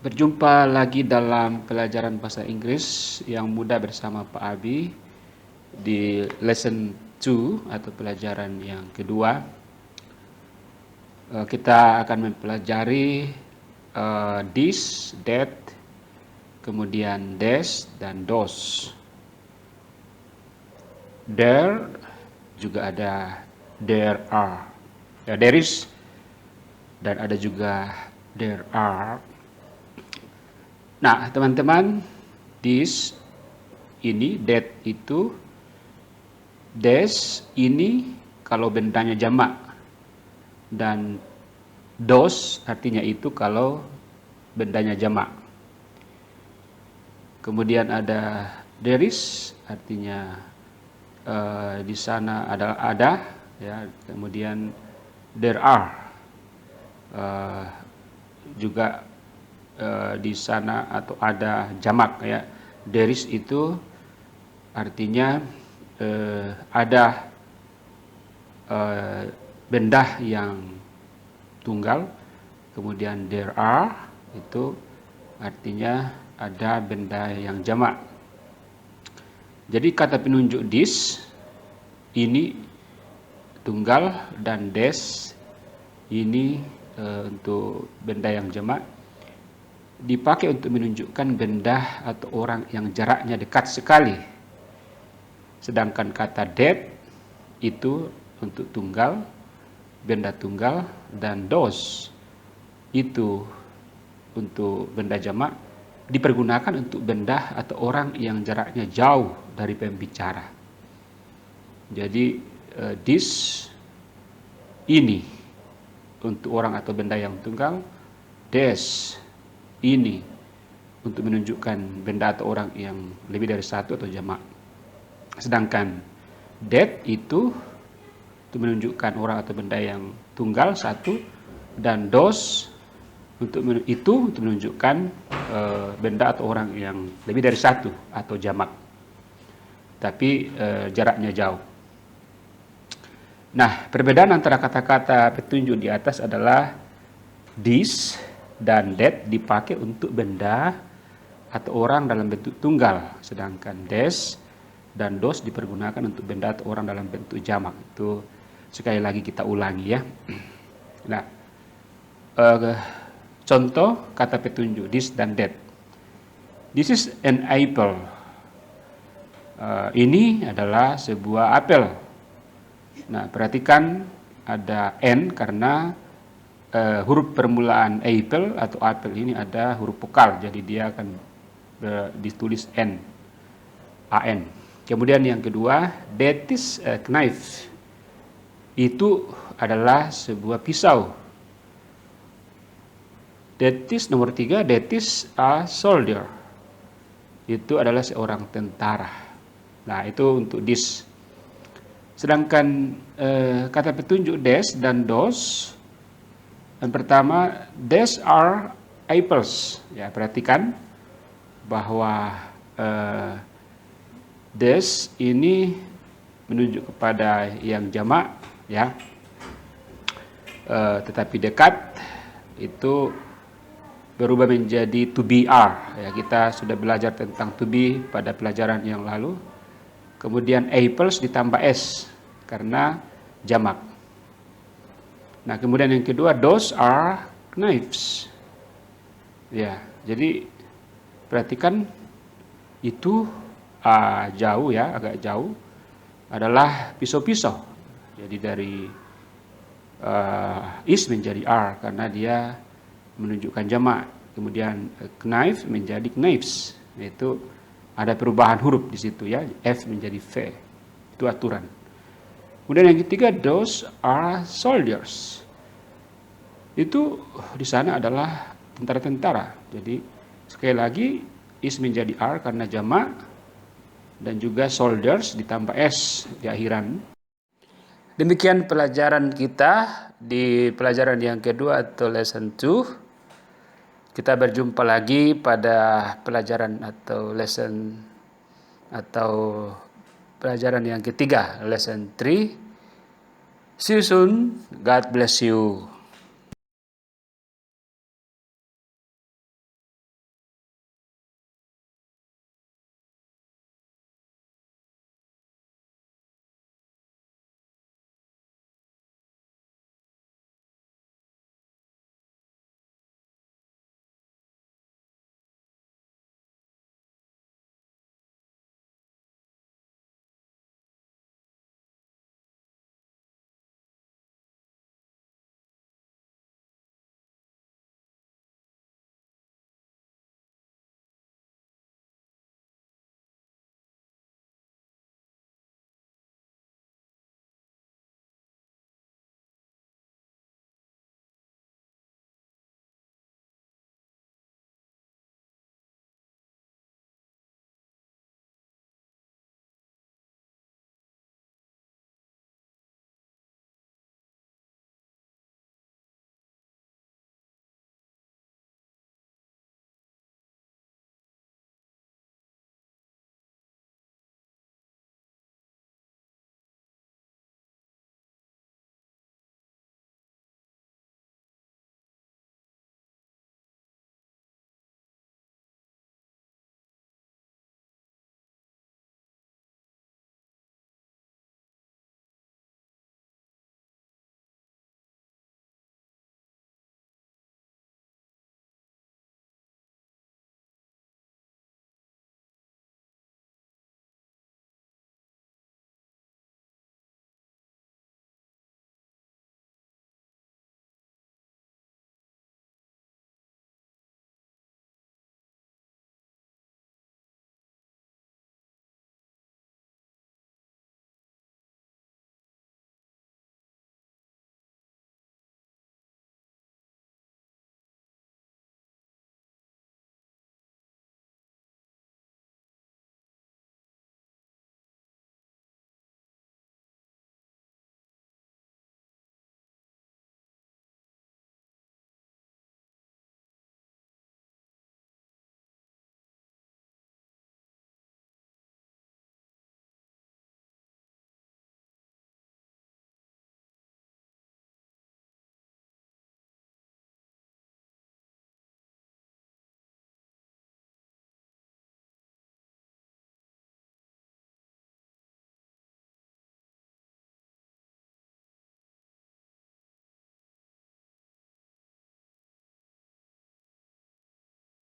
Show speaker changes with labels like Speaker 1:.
Speaker 1: Berjumpa lagi dalam pelajaran bahasa Inggris yang mudah bersama Pak Abi di lesson 2 atau pelajaran yang kedua. Kita akan mempelajari this, that, kemudian des dan dos. There juga ada there are. Ya, there is dan ada juga there are. Nah, teman-teman, this ini, that itu, des ini kalau bendanya jamak, dan dos artinya itu kalau bendanya jamak. Kemudian ada there is artinya di sana ada, ya. Kemudian there are juga di sana atau ada jamak, ya. There is itu artinya ada benda yang tunggal. Kemudian there are itu artinya ada benda yang jamak. Jadi kata penunjuk this ini tunggal dan des ini untuk benda yang jamak dipakai untuk menunjukkan benda atau orang yang jaraknya dekat sekali. Sedangkan kata that itu untuk tunggal, benda tunggal, dan dos itu untuk benda jamak dipergunakan untuk benda atau orang yang jaraknya jauh dari pembicara. Jadi this ini untuk orang atau benda yang tunggal, des ini untuk menunjukkan benda atau orang yang lebih dari satu atau jamak. Sedangkan that itu untuk menunjukkan orang atau benda yang tunggal satu, dan dos untuk menunjukkan benda atau orang yang lebih dari satu atau jamak, tapi jaraknya jauh. Nah, perbedaan antara kata-kata petunjuk di atas adalah this dan that dipakai untuk benda atau orang dalam bentuk tunggal, sedangkan des dan dos dipergunakan untuk benda atau orang dalam bentuk jamak. Itu sekali lagi kita ulangi, ya. Nah, contoh kata petunjuk this dan that. This is an apple. Ini adalah sebuah apel. Nah, perhatikan ada n karena huruf permulaan apple atau apel ini ada huruf vokal, jadi dia akan ditulis n, an. Kemudian yang kedua, that is a knife. Itu adalah sebuah pisau. That is nomor 3, that is a soldier. Itu adalah seorang tentara. Nah, itu untuk this. Sedangkan kata petunjuk des dan dos, yang pertama, these are apples. Ya, perhatikan bahwa these ini menunjuk kepada yang jamak, ya. Tetapi dekat itu berubah menjadi to be are. Ya, kita sudah belajar tentang to be pada pelajaran yang lalu. Kemudian apples ditambah s karena jamak. Nah, kemudian yang kedua, those are knives. Ya, jadi perhatikan itu jauh, ya, agak jauh adalah pisau-pisau. Jadi dari is menjadi are karena dia menunjukkan jamak. Kemudian knife menjadi knives. Itu ada perubahan huruf di situ, ya. F menjadi V. Itu aturan. Kemudian yang ketiga, those are soldiers. Itu di sana adalah tentara-tentara. Jadi sekali lagi is menjadi are karena jamak, dan juga soldiers ditambah s di akhiran. Demikian pelajaran kita di pelajaran yang kedua atau lesson 2. Kita berjumpa lagi pada pelajaran atau lesson atau pelajaran yang ketiga, lesson 3. See you soon. God bless you.